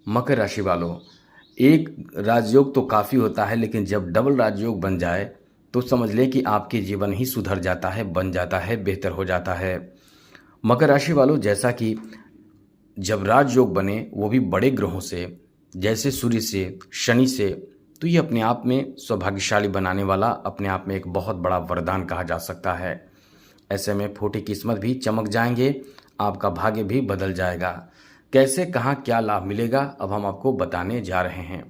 मकर राशि वालों, एक राजयोग तो काफ़ी होता है, लेकिन जब डबल राजयोग बन जाए तो समझ लें कि आपके जीवन ही सुधर जाता है, बन जाता है, बेहतर हो जाता है। मकर राशि वालों, जैसा कि जब राजयोग बने वो भी बड़े ग्रहों से, जैसे सूर्य से, शनि से, तो ये अपने आप में सौभाग्यशाली बनाने वाला अपने आप में एक बहुत बड़ा वरदान कहा जा सकता है। ऐसे में फूटी किस्मत भी चमक जाएंगे, आपका भाग्य भी बदल जाएगा। कैसे, कहाँ, क्या लाभ मिलेगा, अब हम आपको बताने जा रहे हैं।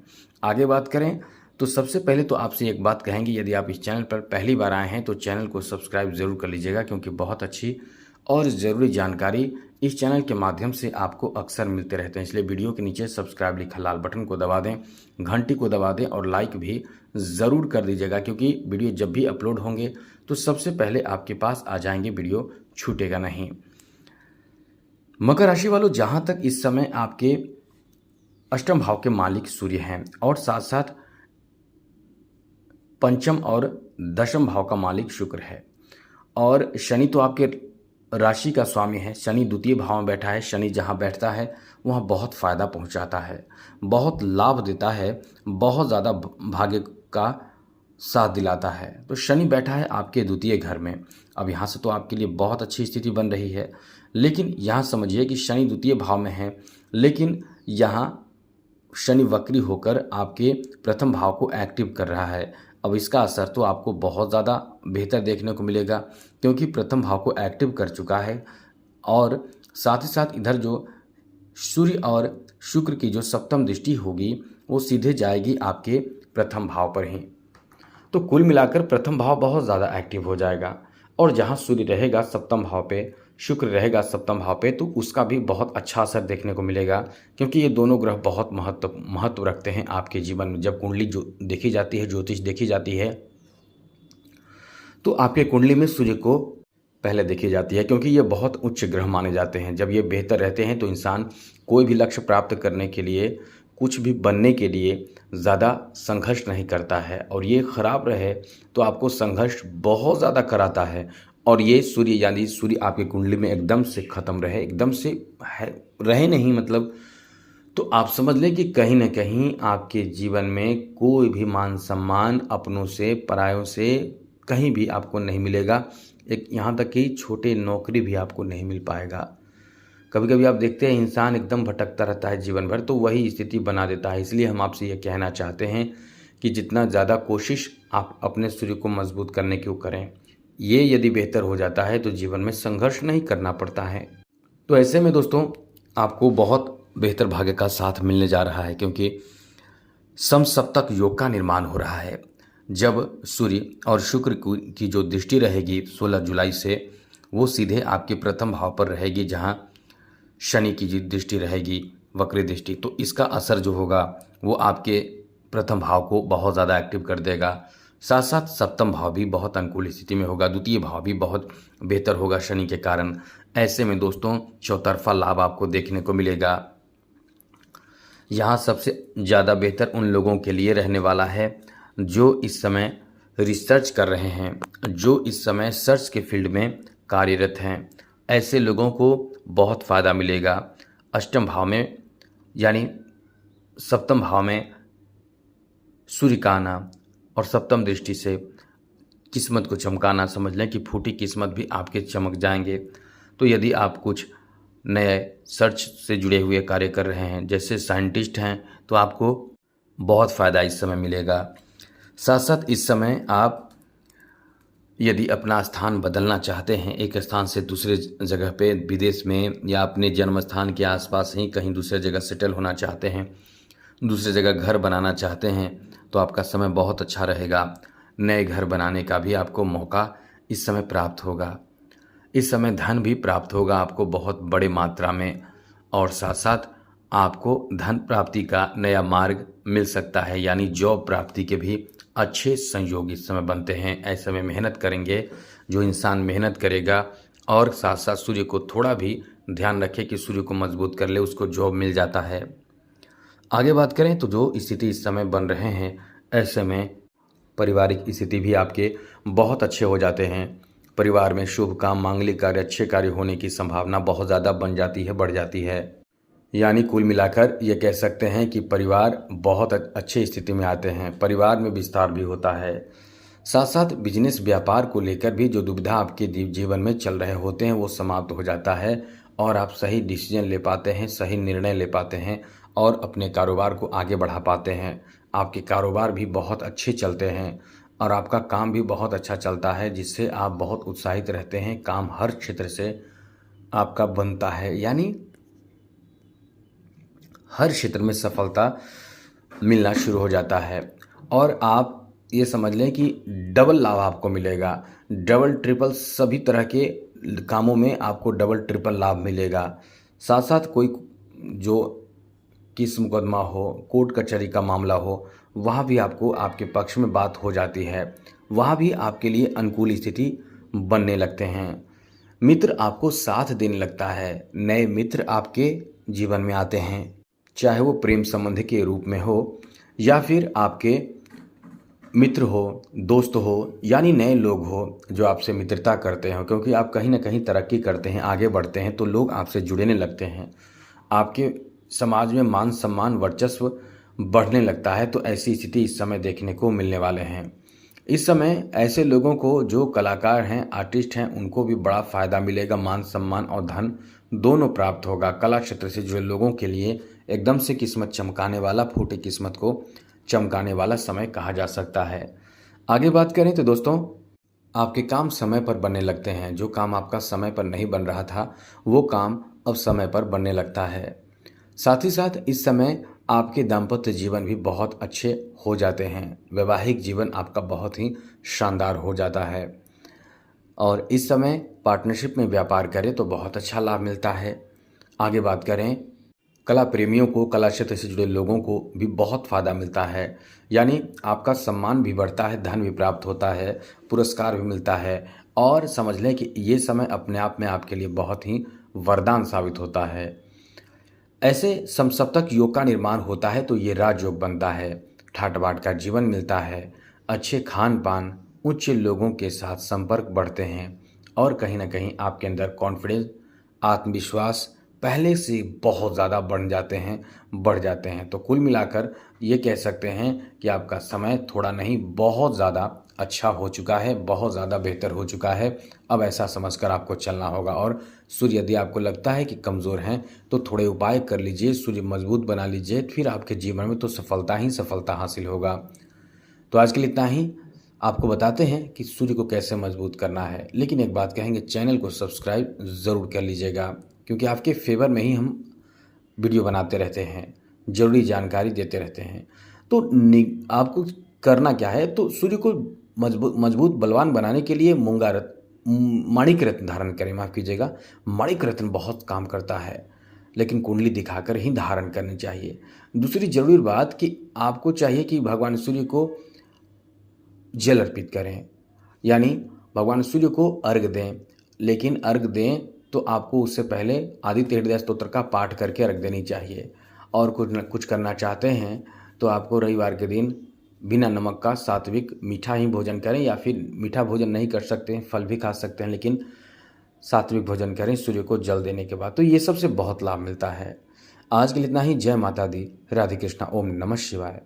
आगे बात करें तो सबसे पहले तो आपसे एक बात कहेंगे, यदि आप इस चैनल पर पहली बार आए हैं तो चैनल को सब्सक्राइब ज़रूर कर लीजिएगा, क्योंकि बहुत अच्छी और ज़रूरी जानकारी इस चैनल के माध्यम से आपको अक्सर मिलते रहते हैं। इसलिए वीडियो के नीचे सब्सक्राइब लिखा लाल बटन को दबा दें, घंटी को दबा दें और लाइक भी ज़रूर कर दीजिएगा, क्योंकि वीडियो जब भी अपलोड होंगे तो सबसे पहले आपके पास आ जाएंगे, वीडियो छूटेगा नहीं। मकर राशि वालों, जहाँ तक इस समय आपके अष्टम भाव के मालिक सूर्य हैं और साथ साथ पंचम और दशम भाव का मालिक शुक्र है, और शनि तो आपके राशि का स्वामी है। शनि द्वितीय भाव में बैठा है। शनि जहाँ बैठता है वहाँ बहुत फ़ायदा पहुँचाता है, बहुत लाभ देता है, बहुत ज़्यादा भाग्य का साथ दिलाता है। तो शनि बैठा है आपके द्वितीय घर में। अब यहाँ से तो आपके लिए बहुत अच्छी स्थिति बन रही है, लेकिन यहाँ समझिए कि शनि द्वितीय भाव में है, लेकिन यहाँ शनि वक्री होकर आपके प्रथम भाव को एक्टिव कर रहा है। अब इसका असर तो आपको बहुत ज़्यादा बेहतर देखने को मिलेगा, क्योंकि प्रथम भाव को एक्टिव कर चुका है, और साथ ही साथ इधर जो सूर्य और शुक्र की जो सप्तम दृष्टि होगी वो सीधे जाएगी आपके प्रथम भाव पर ही। तो कुल मिलाकर प्रथम भाव बहुत ज़्यादा एक्टिव हो जाएगा, और जहाँ सूर्य रहेगा सप्तम भाव पे, शुक्र रहेगा सप्तम भाव पे, तो उसका भी बहुत अच्छा असर देखने को मिलेगा, क्योंकि ये दोनों ग्रह बहुत महत्व रखते हैं आपके जीवन में। जब कुंडली जो देखी जाती है, ज्योतिष देखी जाती है, तो आपके कुंडली में सूर्य को पहले देखी जाती है, क्योंकि ये बहुत उच्च ग्रह माने जाते हैं। जब ये बेहतर रहते हैं तो इंसान कोई भी लक्ष्य प्राप्त करने के लिए, कुछ भी बनने के लिए ज़्यादा संघर्ष नहीं करता है, और ये खराब रहे तो आपको संघर्ष बहुत ज़्यादा कराता है। और ये सूर्य यानी सूर्य आपकी कुंडली में एकदम से ख़त्म रहे, एकदम से है रहे नहीं मतलब, तो आप समझ लें कि कहीं ना कहीं आपके जीवन में कोई भी मान सम्मान अपनों से, परायों से कहीं भी आपको नहीं मिलेगा। एक यहाँ तक कि छोटे नौकरी भी आपको नहीं मिल पाएगा। कभी कभी आप देखते हैं इंसान एकदम भटकता रहता है जीवन भर, तो वही स्थिति बना देता है। इसलिए हम आपसे ये कहना चाहते हैं कि जितना ज़्यादा कोशिश आप अपने सूर्य को मजबूत करने की करें, ये यदि बेहतर हो जाता है तो जीवन में संघर्ष नहीं करना पड़ता है। तो ऐसे में दोस्तों आपको बहुत बेहतर भाग्य का साथ मिलने जा रहा है, क्योंकि समसप्तक योग का निर्माण हो रहा है। जब सूर्य और शुक्र की जो दृष्टि रहेगी 16 जुलाई से, वो सीधे आपके प्रथम भाव पर रहेगी, जहाँ शनि की जी दृष्टि रहेगी, वक्री दृष्टि। तो इसका असर जो होगा वो आपके प्रथम भाव को बहुत ज़्यादा एक्टिव कर देगा। साथ साथ सप्तम भाव भी बहुत अनुकूल स्थिति में होगा, द्वितीय भाव भी बहुत बेहतर होगा शनि के कारण। ऐसे में दोस्तों चौतरफा लाभ आपको देखने को मिलेगा। यहाँ सबसे ज़्यादा बेहतर उन लोगों के लिए रहने वाला है जो इस समय रिसर्च कर रहे हैं, जो इस समय सर्च के फील्ड में कार्यरत हैं। ऐसे लोगों को बहुत फ़ायदा मिलेगा। अष्टम भाव में यानी सप्तम भाव में सूर्य का आना और सप्तम दृष्टि से किस्मत को चमकाना, समझ लें कि फूटी किस्मत भी आपके चमक जाएंगे। तो यदि आप कुछ नए सर्च से जुड़े हुए कार्य कर रहे हैं, जैसे साइंटिस्ट हैं, तो आपको बहुत फ़ायदा इस समय मिलेगा। साथ साथ इस समय आप यदि अपना स्थान बदलना चाहते हैं, एक स्थान से दूसरे जगह पे, विदेश में या अपने जन्म स्थान के आसपास ही कहीं दूसरे जगह सेटल होना चाहते हैं, दूसरे जगह घर बनाना चाहते हैं, तो आपका समय बहुत अच्छा रहेगा। नए घर बनाने का भी आपको मौका इस समय प्राप्त होगा। इस समय धन भी प्राप्त होगा आपको बहुत बड़े मात्रा में, और साथ साथ आपको धन प्राप्ति का नया मार्ग मिल सकता है, यानी जॉब प्राप्ति के भी अच्छे संयोग इस समय बनते हैं। ऐसे में मेहनत करेंगे, जो इंसान मेहनत करेगा और साथ साथ सूर्य को थोड़ा भी ध्यान रखे कि सूर्य को मजबूत कर ले, उसको जॉब मिल जाता है। आगे बात करें तो जो स्थिति इस समय बन रहे हैं, ऐसे में पारिवारिक स्थिति भी आपके बहुत अच्छे हो जाते हैं। परिवार में शुभ काम, मांगलिक कार्य, अच्छे कार्य होने की संभावना बहुत ज़्यादा बन जाती है, बढ़ जाती है। यानी कुल मिलाकर ये कह सकते हैं कि परिवार बहुत अच्छी स्थिति में आते हैं, परिवार में विस्तार भी होता है। साथ साथ बिजनेस व्यापार को लेकर भी जो दुविधा आपके जीवन में चल रहे होते हैं वो समाप्त हो जाता है और आप सही डिसीजन ले पाते हैं, सही निर्णय ले पाते हैं और अपने कारोबार को आगे बढ़ा पाते हैं। आपके कारोबार भी बहुत अच्छे चलते हैं और आपका काम भी बहुत अच्छा चलता है, जिससे आप बहुत उत्साहित रहते हैं। काम हर क्षेत्र से आपका बनता है, यानी हर क्षेत्र में सफलता मिलना शुरू हो जाता है और आप ये समझ लें कि डबल लाभ आपको मिलेगा। डबल ट्रिपल सभी तरह के कामों में आपको डबल ट्रिपल लाभ मिलेगा। साथ साथ कोई जो केस मुकदमा हो, कोर्ट कचहरी का मामला हो, वहाँ भी आपको आपके पक्ष में बात हो जाती है, वहाँ भी आपके लिए अनुकूल स्थिति बनने लगते हैं। मित्र आपको साथ देने लगता है, नए मित्र आपके जीवन में आते हैं, चाहे वो प्रेम संबंध के रूप में हो या फिर आपके मित्र हो, दोस्त हो, यानी नए लोग हो जो आपसे मित्रता करते हो, क्योंकि आप कहीं ना कहीं तरक्की करते हैं, आगे बढ़ते हैं, तो लोग आपसे जुड़ने लगते हैं, आपके समाज में मान सम्मान वर्चस्व बढ़ने लगता है। तो ऐसी स्थिति इस समय देखने को मिलने वाले हैं। इस समय ऐसे लोगों को जो कलाकार हैं, आर्टिस्ट हैं, उनको भी बड़ा फायदा मिलेगा, मान सम्मान और धन दोनों प्राप्त होगा। कला क्षेत्र से जुड़े लोगों के लिए एकदम से किस्मत चमकाने वाला, फूटी किस्मत को चमकाने वाला समय कहा जा सकता है। आगे बात करें तो दोस्तों, आपके काम समय पर बनने लगते हैं। जो काम आपका समय पर नहीं बन रहा था वो काम अब समय पर बनने लगता है। साथ ही साथ इस समय आपके दाम्पत्य जीवन भी बहुत अच्छे हो जाते हैं, वैवाहिक जीवन आपका बहुत ही शानदार हो जाता है और इस समय पार्टनरशिप में व्यापार करें तो बहुत अच्छा लाभ मिलता है। आगे बात करें, कला प्रेमियों को, कला क्षेत्र से जुड़े लोगों को भी बहुत फ़ायदा मिलता है, यानी आपका सम्मान भी बढ़ता है, धन भी प्राप्त होता है, पुरस्कार भी मिलता है और समझ लें कि ये समय अपने आप में आपके लिए बहुत ही वरदान साबित होता है। ऐसे समसप्तक योग का निर्माण होता है तो ये राजयोग बनता है, ठाट बाट का जीवन मिलता है, अच्छे खान पान, उच्च लोगों के साथ संपर्क बढ़ते हैं और कहीं ना कहीं आपके अंदर कॉन्फिडेंस, आत्मविश्वास पहले से बहुत ज़्यादा बढ़ जाते हैं। तो कुल मिलाकर ये कह सकते हैं कि आपका समय थोड़ा नहीं बहुत ज़्यादा अच्छा हो चुका है, बहुत ज़्यादा बेहतर हो चुका है। अब ऐसा समझकर आपको चलना होगा और सूर्य यदि आपको लगता है कि कमज़ोर हैं तो थोड़े उपाय कर लीजिए, सूर्य मजबूत बना लीजिए, फिर आपके जीवन में तो सफलता ही सफलता हासिल होगा। तो आज के लिए इतना ही। आपको बताते हैं कि सूर्य को कैसे मजबूत करना है, लेकिन एक बात कहेंगे, चैनल को सब्सक्राइब ज़रूर कर लीजिएगा, क्योंकि आपके फेवर में ही हम वीडियो बनाते रहते हैं, ज़रूरी जानकारी देते रहते हैं। तो आपको करना क्या है, तो सूर्य को मजबूत बलवान बनाने के लिए माणिक रत्न धारण करें। माफ़ कीजिएगा, माणिक रत्न बहुत काम करता है, लेकिन कुंडली दिखाकर ही धारण करनी चाहिए। दूसरी ज़रूरी बात कि आपको चाहिए कि भगवान सूर्य को जल अर्पित करें, यानी भगवान सूर्य को अर्घ दें, लेकिन अर्घ दें तो आपको उससे पहले आदित्य हृदय स्तोत्र का पाठ करके अर्घ देनी चाहिए। और कुछ करना चाहते हैं तो आपको रविवार के दिन बिना नमक का सात्विक मीठा ही भोजन करें, या फिर मीठा भोजन नहीं कर सकते हैं, फल भी खा सकते हैं, लेकिन सात्विक भोजन करें सूर्य को जल देने के बाद। तो ये सबसे बहुत लाभ मिलता है। आज के लिए इतना ही। जय माता दी, राधे कृष्णा, ओम नमः शिवाय।